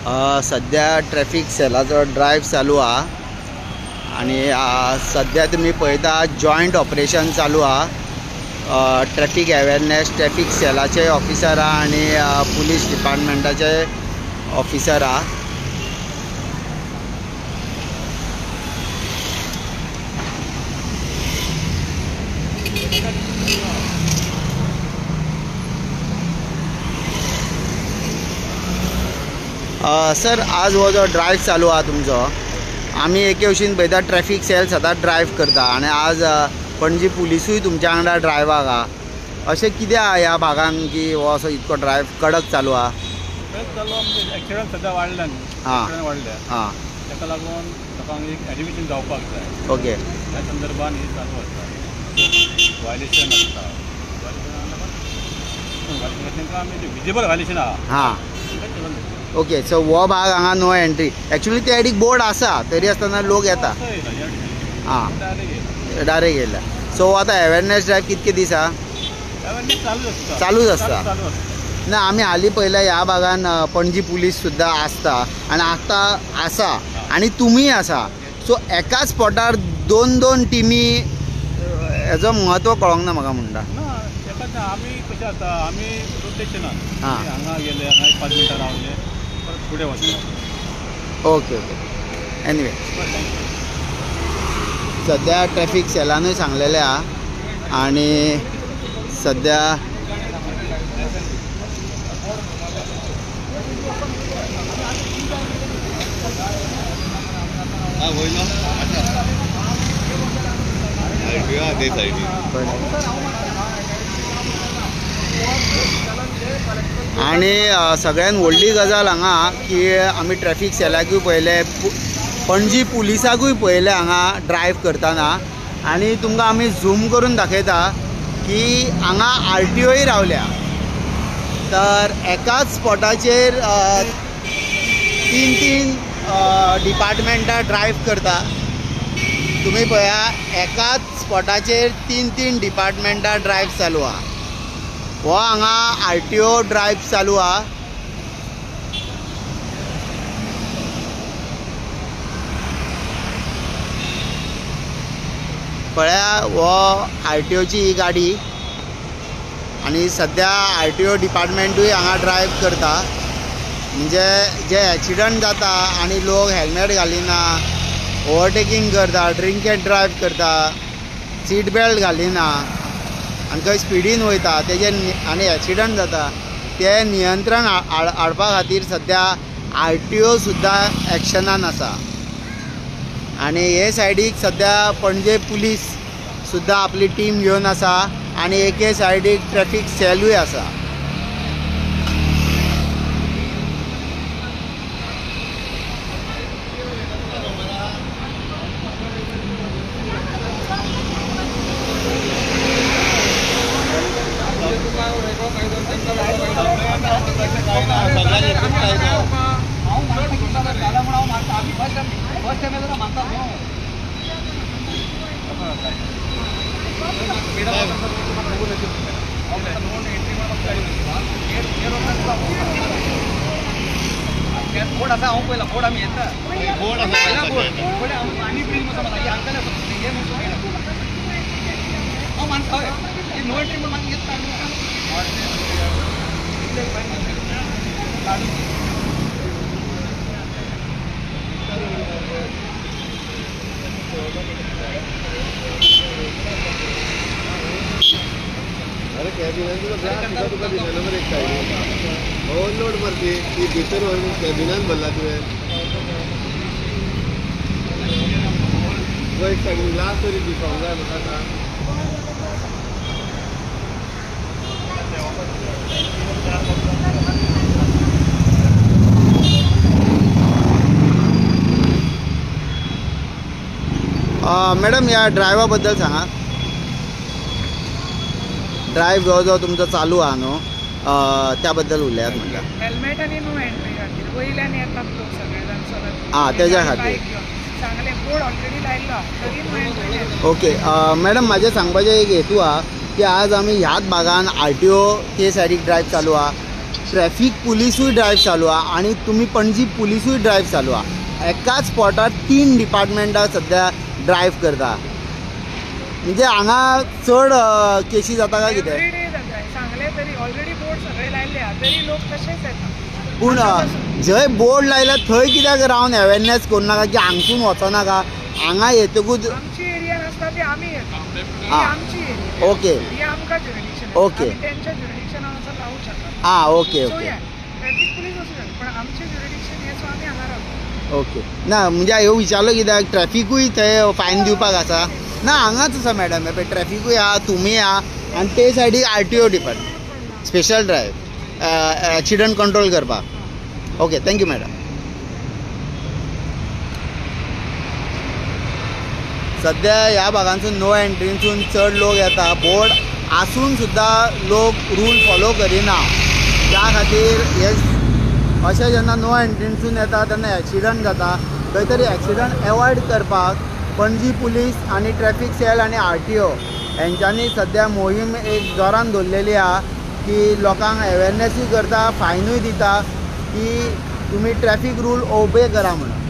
सध्या traffic सेलाचो drive चालू हा आणि सध्या तुम्ही पळयता जॉयंट ऑपरेशन चालू हा। ट्रॅफिक अवेअरनेस ट्रॅफिक सेलाचे ऑफिसर हा आणि पुलीस डिपार्टमेंटाचे ऑफिसर हा। सर आज हो जो ड्रायव्ह चालू हा तुमचो, आम्ही एके भशेन पळयता ट्रॅफिक सेल सदांच ड्रायव्ह करता आणि आज पणजी पुलिसूय तुमच्या वांगडा ड्रायव्हाक हा। अशें कित्याक हा ह्या भागान की हो असो इतको ड्रायव्ह कडक चालू हा? एक्सिडंट सध्या वाडल्या न्ही, वाडल्या ताका लागून लोकांक एक एड्युकेशन जावपाक जाय। ओके, त्या संदर्भान ही चालू आसता। वायलेशन आसता, तांकां आमी विजिबल वायलेशन आहा। ओके, सो हो भाग हांगा नो एंट्री। एक्चुअली त्या सायडीक बोर्ड आसा तरी आसतना लोक येता। डायरेक्ट येयला। सो आतां अवेअरनेस ड्रायव्ह कितके दीस हा? चालूच आसता ना। आमी हालीं पळयला ह्या भागान पणजी पुलीस सुद्दां आसता आनी आतां आसा आनी तुमीय आसा। सो एकाच स्पॉटार दोन दोन टिमी हेजो म्हत्व कळोंक ना म्हाका म्हणटा। आमी कशें आसता, आमी रोटेशनान हांगा गेले, हांगा 5 मिनटां रावले, परत फुडें वचप। ओके ओके, एनिवे सध्या ट्रॅफिक सेलानूय सांगलेलें हा आनी सध्या आणि सगळ्यान व्हडली गजाल हांगा की आमी ट्रॅफिक सेलाकूय पळयले, पणजी पुलिसाकूय पळयले हांगा ड्रायव्ह करतना आनी तुमकां आमी झूम करून दाखयता की हांगा RTOय रावल्या। तर एकाच स्पॉटाचेर तीन तीन डिपार्टमेंटां ड्रायव्ह करता। तुम्ही पळया, एकाच स्पॉटाचेर तीन तीन डिपार्टमेंटां ड्रायव्ह चालू हा। हो हांगा RTO ड्रायव्ह चालू हा। पळया, हो RTOची ही गाडी आणि सध्या RTO डिपार्टमेंटूय हांगा ड्रायव्ह करता। म्हणजे जे एक्सिडंट जाता आणि लोक हेल्मेट घालिना, ओवरटेकिंग करता, ड्रिंक एंड ड्रायव्ह करता, सीट बेल्ट घालिना आनी खंय स्पिडीन वयता तेजे आनी एक्सिडंट जाता, ते नियंत्रण हाडपा खातीर सध्या RTO सुद्दां एक्शनान आसा। आणि हे सायडीक सध्या पणजे पुलीस सुद्दां आपली टीम घेवन आसा आणि एके सायडीक ट्रॅफिक सेलूय आसा। बोर्ड असा हांव पळयला, बोर्ड आमी येता, बोर्ड बोर्ड आनी ब्रिज म्हणटा हे अंकल हे म्हणटा हांव मानता नो एंट्री म्हणून म्हाका येता। अरे कॅबिनान तुका दिला नंबर एक सायडीन ओवरलोड मारती ती भितर व्हरून कॅबिनान भरला तुवें। एक सायडीन ग्लास तरी दिवपाक जाय म्हाका। मॅडम या ड्रायव्हा बद्दल सांगा। ड्रायव्ह जो जो तुमचो चालू हा न्हू त्याबद्दल उलयात म्हटल्यार। हेल्मेट आनी नो एंट्री खातीर वयल्यान येतात लोक सगळे जाण चलत। तेज्या खातीर सांगले बोर्ड ऑलरेडी लायला तरी नो एंट्री। ओके, मॅडम म्हाजें सांगपाचें एक हेतू हा की आज आमी ह्याच भागान RTO ते सायडीक ड्रायव्ह चालू हा ट्रॅफिक पुलिसूय ड्रायव्ह चालू आहा आणि तुम्ही पणजी पुलिसूय ड्रायव्ह चालू आहा. एकाच स्पॉटार 3 डिपार्टमेंटां सध्या ड्रायव्ह करता. म्हणजे हांगा चड केसी जाता काय कितें? एवरीडे जाता. सांगले तरी ऑलरेडी बोर्ड सगळे लायले आहा तरी लोक तशेंच येता. पूण जंय बोर्ड लायला थंय कित्याक रावन अवेरनेस करूनाका की हांगसून वचनाका? हांगा येतकूच आमची एरिया आसता ती आमी येता. ही आं. आमची एरिया. ओके. ही आमकां जुरिडिक्शन. ओके. त्यांच्या जुरिडिक्शनान वचून रावूंक शकता. आं ओके सो ओके या ट्रॅफिक पुलीस वचूं शकता पण आमचे जुरिडिक्शन हे सो आमी हांगा रावता. ओके. ना म्हणजे ह्यो विचारलो कित्याक ट्रॅफिकूय थंय फायन दिवपाक आसा? ना हांगाच आसा मॅडम. ट्रॅफिकूय आहा, तुमी आहा आनी ते सायडीक RTO department special drive accident control करपाक. Okay thank you madam. सध्या ह्या भागांसून नो एंट्रीसून चड लोक येता. बोर्ड आसून सुद्दां लोक रूल फॉलो करिना. त्या खातीर हे अशें जेन्ना नो एंट्रीसून येता तेन्ना एक्सिडंट जाता. खंय तरी एक्सिडंट एवॉयड करपाक पणजी पुलीस आनी ट्रॅफिक सेल आनी RTO हेंच्यांनी सध्या मोहीम एक जोरान दवरलेली आहा की लोकांक अवेरनेसूय करता, फायनूय दिता की तुमी ट्रॅफिक रूल ओबे करा म्हणून.